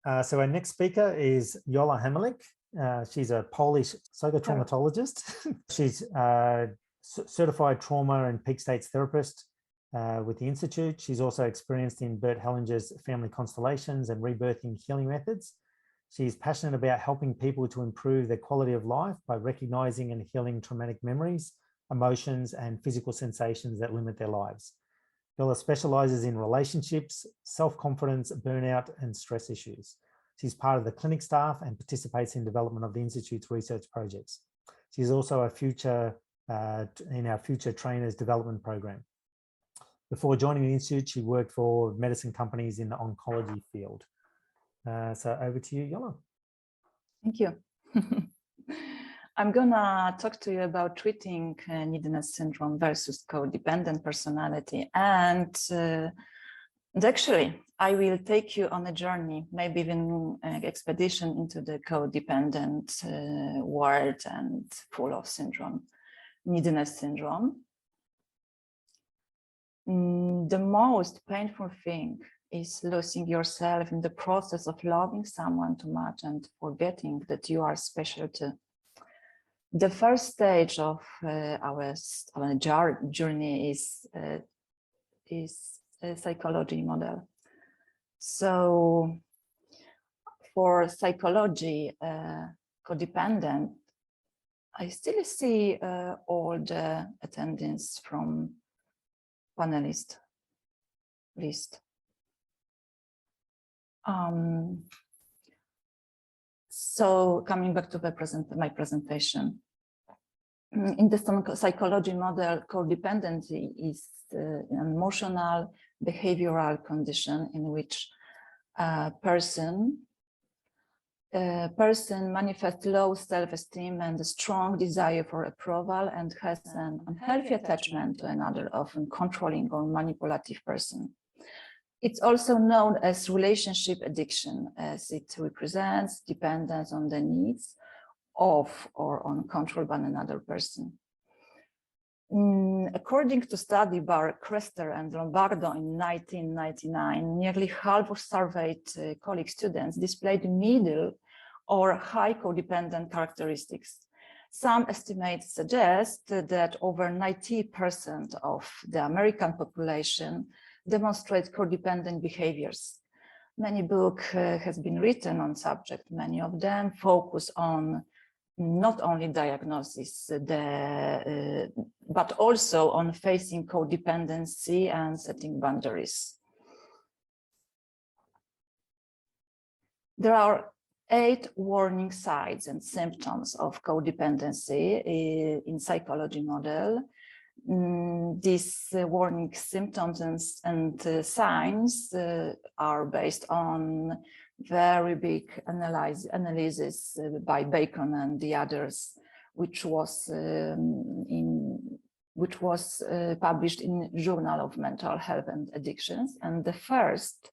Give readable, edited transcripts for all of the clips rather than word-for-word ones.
So our next speaker is Jola Hamerlik. She's a Polish psychotraumatologist. She's a certified trauma and peak states therapist with the Institute. She's also experienced in Bert Hellinger's family constellations and rebirthing healing methods. She's passionate about helping people to improve their quality of life by recognizing and healing traumatic memories, emotions, and physical sensations that limit their lives. Jola specializes in relationships, self-confidence, burnout, and stress issues. She's part of the clinic staff and participates in development of the Institute's research projects. She's also a in our future trainers development program. Before joining the Institute, she worked for medicine companies in the oncology field. So over to you, Jola. Thank you. I'm gonna talk to you about treating neediness syndrome versus codependent personality. And actually, I will take you on a journey, maybe even an expedition into the codependent world and full of syndrome, neediness syndrome. The most painful thing is losing yourself in the process of loving someone too much and forgetting that you are special too. The first stage of our journey is a psychology model. So for psychology, codependent, I still see all the attendees from panelist list. So coming back to my presentation, in the psychology model, codependency is an emotional behavioral condition in which a person manifests low self-esteem and a strong desire for approval and has an unhealthy attachment to another, often controlling or manipulative person. It's also known as relationship addiction, as it represents dependence on the needs of or on control by another person. According to study by Crester and Lombardo in 1999, nearly half of surveyed college students displayed middle or high codependent characteristics. Some estimates suggest that over 90% of the American population demonstrate codependent behaviors. Many books has been written on subject. Many of them focus on not only diagnosis, but also on facing codependency and setting boundaries. There are 8 warning signs and symptoms of codependency in psychology model. These warning symptoms and signs are based on very big analysis by Bacon and the others, which was published in Journal of Mental Health and Addictions. And the first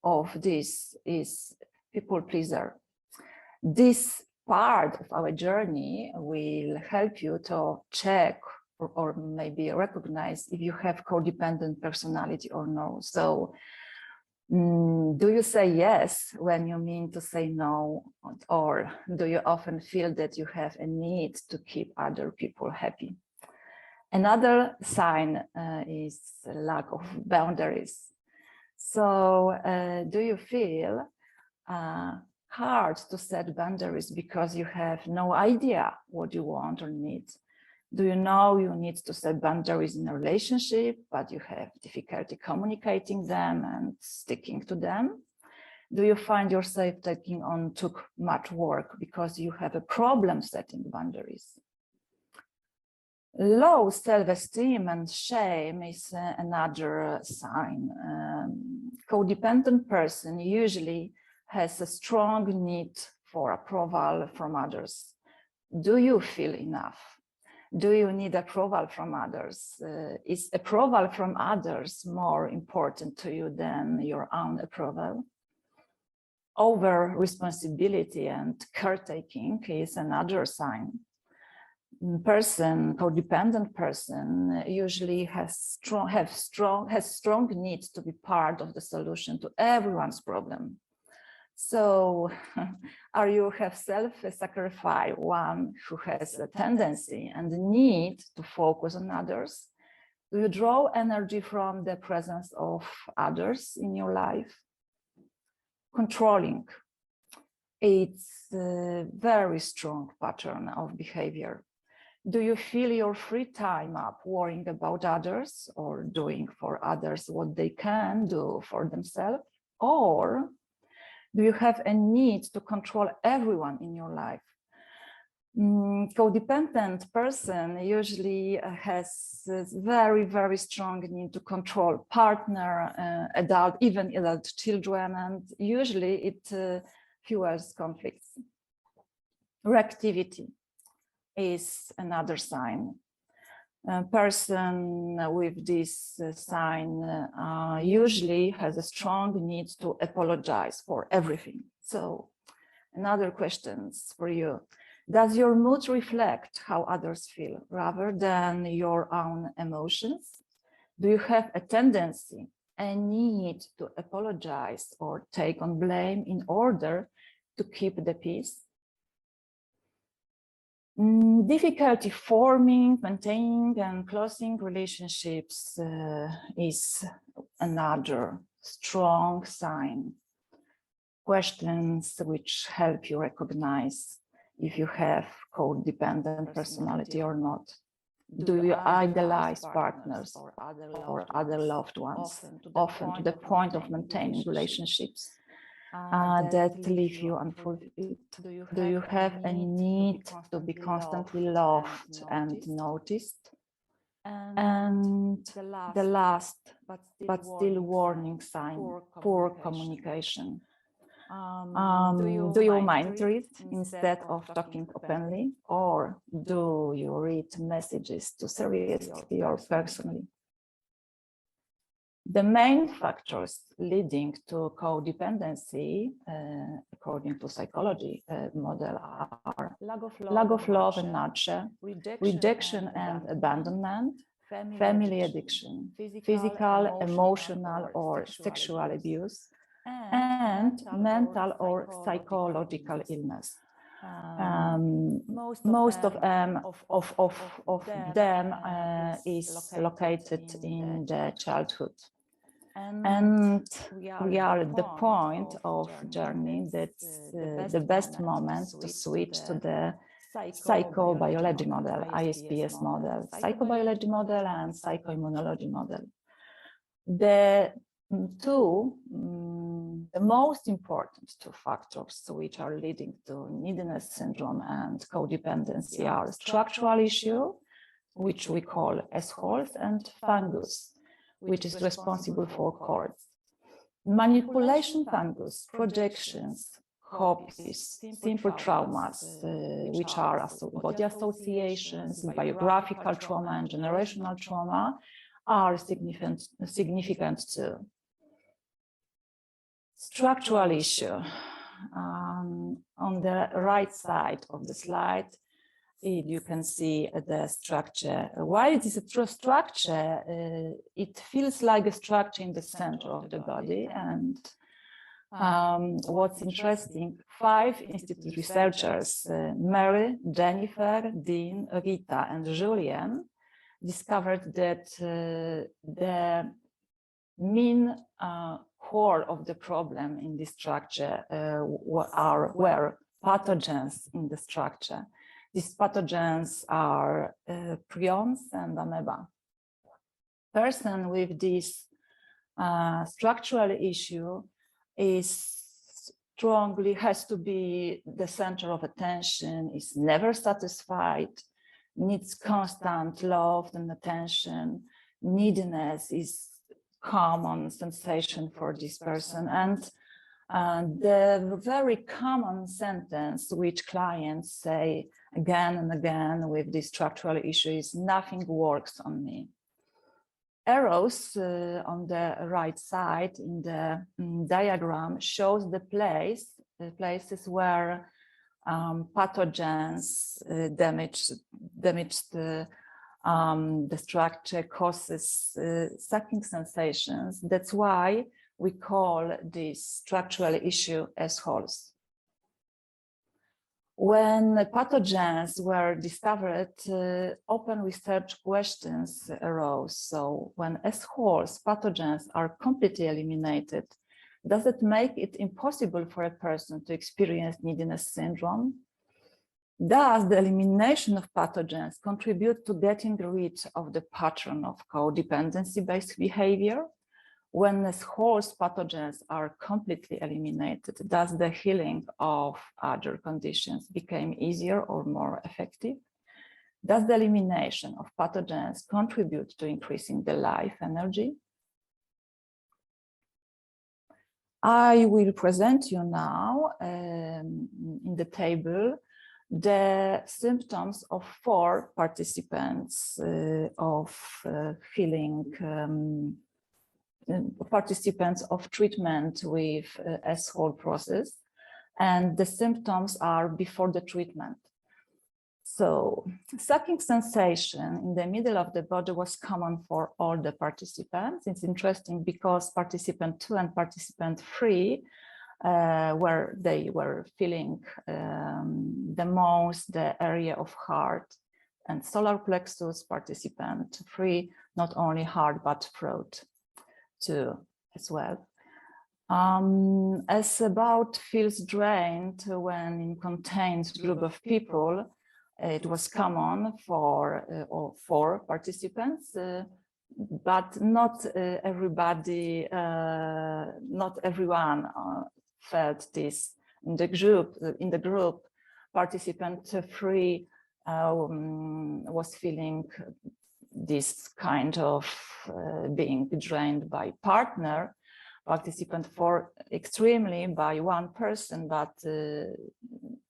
of this is people pleaser. This part of our journey will help you to check or maybe recognize if you have codependent personality or no. So do you say yes when you mean to say no, or do you often feel that you have a need to keep other people happy? Another sign is lack of boundaries. So do you feel hard to set boundaries because you have no idea what you want or need? Do you know you need to set boundaries in a relationship, but you have difficulty communicating them and sticking to them? Do you find yourself taking on too much work because you have a problem setting boundaries? Low self-esteem and shame is another sign. Codependent person usually has a strong need for approval from others. Do you feel enough? Do you need approval from others? Is approval from others more important to you than your own approval? Over responsibility and caretaking is another sign. Codependent person usually has strong need to be part of the solution to everyone's problem. So, are you have self-sacrifice, one who has a tendency and the need to focus on others? Do you draw energy from the presence of others in your life? Controlling. It's a very strong pattern of behavior. Do you fill your free time up worrying about others or doing for others what they can do for themselves? Or do you have a need to control everyone in your life? Codependent person usually has this very, very strong need to control partner, adult, even adult children, and usually it fuels conflicts. Reactivity is another sign. A person with this sign usually has a strong need to apologize for everything. So, another questions for you. Does your mood reflect how others feel rather than your own emotions? Do you have a tendency, a need to apologize or take on blame in order to keep the peace? Difficulty forming, maintaining, and closing relationships is another strong sign. Questions which help you recognize if you have codependent personality or not. Do you idolize partners or other loved ones, often to the point of maintaining relationships that leave you unfulfilled? Do you have a need to be constantly loved and noticed? And the last, but still warning sign, poor communication. Do you mind read instead of talking openly, or do you read messages too seriously or personally? The main factors leading to codependency, according to psychology model, are lack of love and nurture, rejection and abandonment, family addiction, physical, emotional, or sexual abuse, and mental or psychological illness. Most of them is located in the childhood. And we are at the point of journey that's the best moment to switch to the psychobiology model, ISPS model, psychobiology model and psychoimmunology model. The most important two factors which are leading to neediness syndrome and codependency are structural issue, which we call assholes, and fungus, which is responsible for cords. Manipulation fungus, projections, copies, simple traumas, which are body associations, biographical trauma, and generational trauma, are significant too. Structural issue. On the right side of the slide, you can see the structure. Why it is a true structure? It feels like a structure in the center of the body. And what's interesting, 5 institute researchers, Mary, Jennifer, Dean, Rita, and Julian, discovered that the main core of the problem in this structure were pathogens in the structure. These pathogens are prions and amoeba. Person with this structural issue has to be the center of attention, is never satisfied, needs constant love and attention. Neediness is common sensation for this person, and the very common sentence which clients say again and again with this structural issue is nothing works on me. Arrows on the right side in the diagram shows the places where pathogens damage the structure, causes sucking sensations. That's why we call this structural issue as wholes. When pathogens were discovered, open research questions arose. So when as wholes pathogens are completely eliminated, does it make it impossible for a person to experience neediness syndrome? Does the elimination of pathogens contribute to getting rid of the pattern of codependency-based behavior? When as wholes pathogens are completely eliminated, does the healing of other conditions become easier or more effective? Does the elimination of pathogens contribute to increasing the life energy? I will present you now in the table the symptoms of 4 participants of participants of treatment with S-whole process, and the symptoms are before the treatment. So sucking sensation in the middle of the body was common for all the participants. It's interesting because participant 2 and participant 3 where they were feeling the most the area of heart and solar plexus. Participant 3 not only heart but throat too as well. As about feels drained when in contained group of people, it was common for all 4 participants, but not everybody, not everyone felt this in the group. In the group, participant 3 was feeling this kind of being drained by partner. Participant 4 extremely by one person, but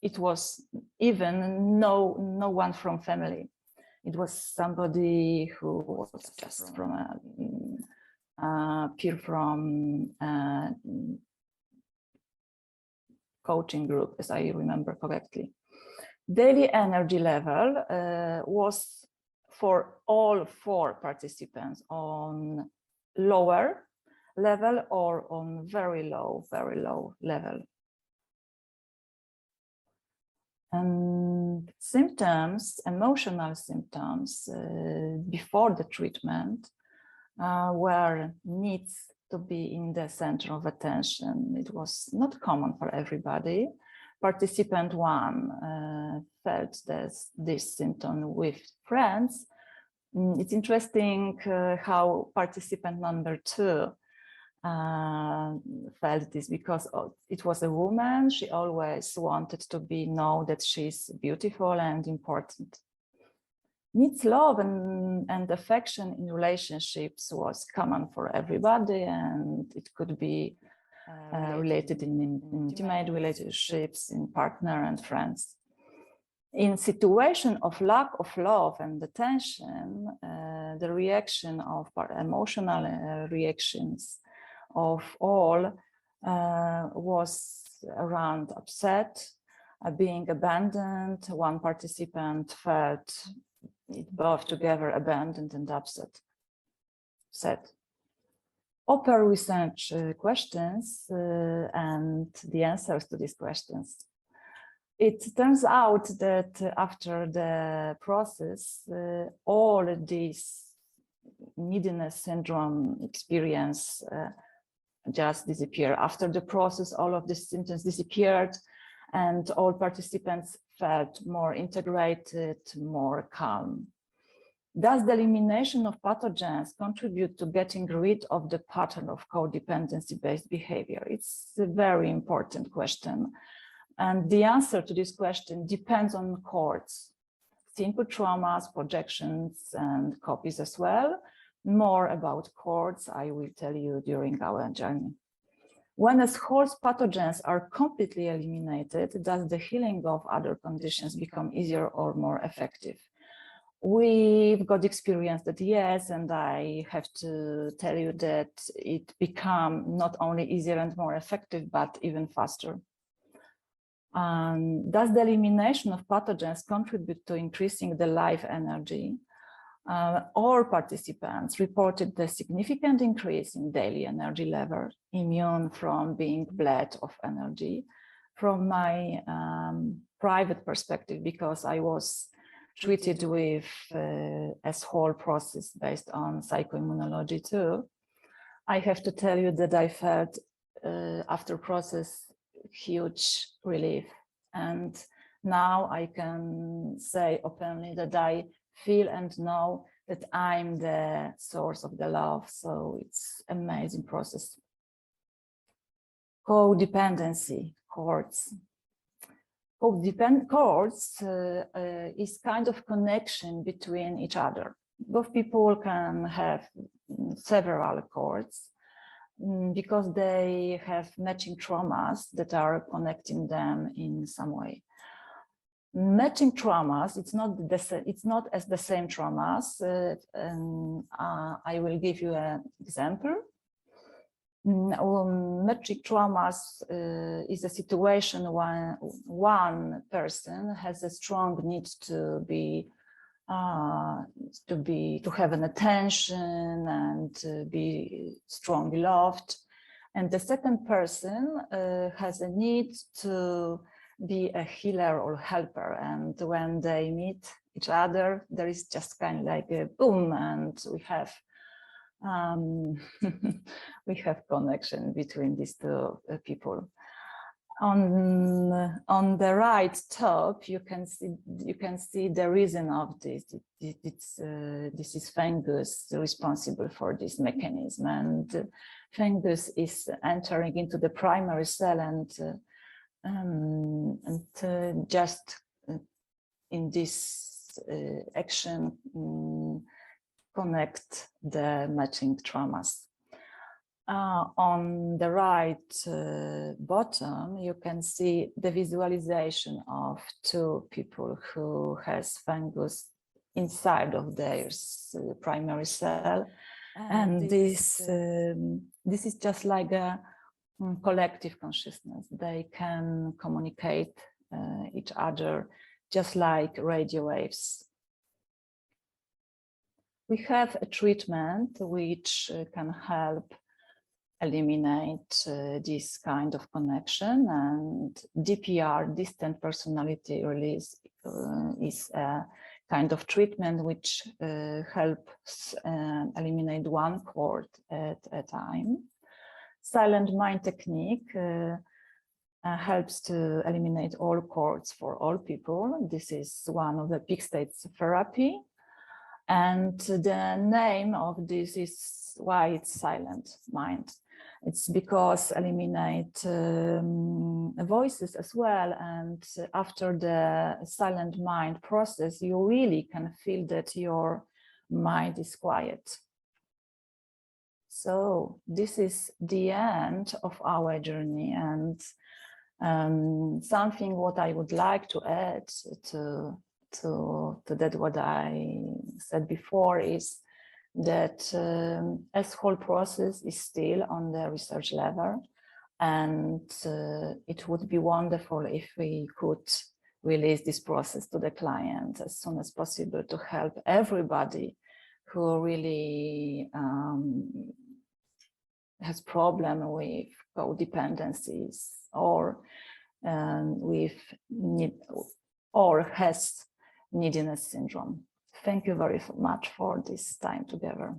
it was even no one from family. It was somebody who was just from a peer from coaching group, as I remember correctly. Daily energy level was for all 4 participants on lower level or on very low level. And symptoms, emotional symptoms before the treatment were needs to be in the center of attention. It was not common for everybody. Participant 1 felt this symptom with friends. It's interesting how participant number 2 felt this, because it was a woman. She always wanted to know that she's beautiful and important. Needs love and affection in relationships was common for everybody, and it could be related in intimate relationships, in partner and friends. In situation of lack of love and attention, the reaction of emotional reactions of all was around upset, being abandoned. One participant felt it both together, abandoned and upset. Open research questions and the answers to these questions. It turns out that after the process, all these neediness syndrome experience just disappear. After the process, all of the symptoms disappeared, and all participants felt more integrated, more calm. Does the elimination of pathogens contribute to getting rid of the pattern of codependency-based behavior? It's a very important question. And the answer to this question depends on codes, simple traumas, projections, and copies as well. More about codes I will tell you during our journey. When as wholes pathogens are completely eliminated, does the healing of other conditions become easier or more effective? We've got experience that yes, and I have to tell you that it become not only easier and more effective, but even faster. Does the elimination of pathogens contribute to increasing the life energy? All participants reported the significant increase in daily energy level, immune from being bled of energy. From my private perspective, because I was treated with a whole process based on psychoimmunology too, I have to tell you that I felt after process huge relief, and now I can say openly that I feel and know that I'm the source of the love. So it's amazing process. Codependency chords. Codependent chords is kind of connection between each other. Both people can have several chords because they have matching traumas that are connecting them in some way. Matching traumas, it's not as the same traumas. I will give you an example. Matching traumas is a situation when one person has a strong need to have an attention and to be strongly loved, and the second person has a need to be a healer or helper, and when they meet each other there is just kind of like a boom, and we have we have connection between these two people. On the right top, you can see the reason of this. This is fungus responsible for this mechanism, and fungus is entering into the primary cell and just in this action connect the matching traumas. On the right bottom, you can see the visualization of two people who has fungus inside of their primary cell, and this is just like a collective consciousness. They can communicate each other just like radio waves. We have a treatment which can help eliminate this kind of connection, and DPR, distant personality release, is a kind of treatment which helps eliminate one chord at a time. Silent mind technique helps to eliminate all chords for all people. This is one of the peak states therapy. And the name of this is why it's silent mind. It's because eliminate voices as well. And after the silent mind process, you really can feel that your mind is quiet. So this is the end of our journey, and something what I would like to add to that what I said before is that this whole process is still on the research level, and it would be wonderful if we could release this process to the client as soon as possible to help everybody who really has problem with codependencies or has neediness syndrome. Thank you very much for this time together.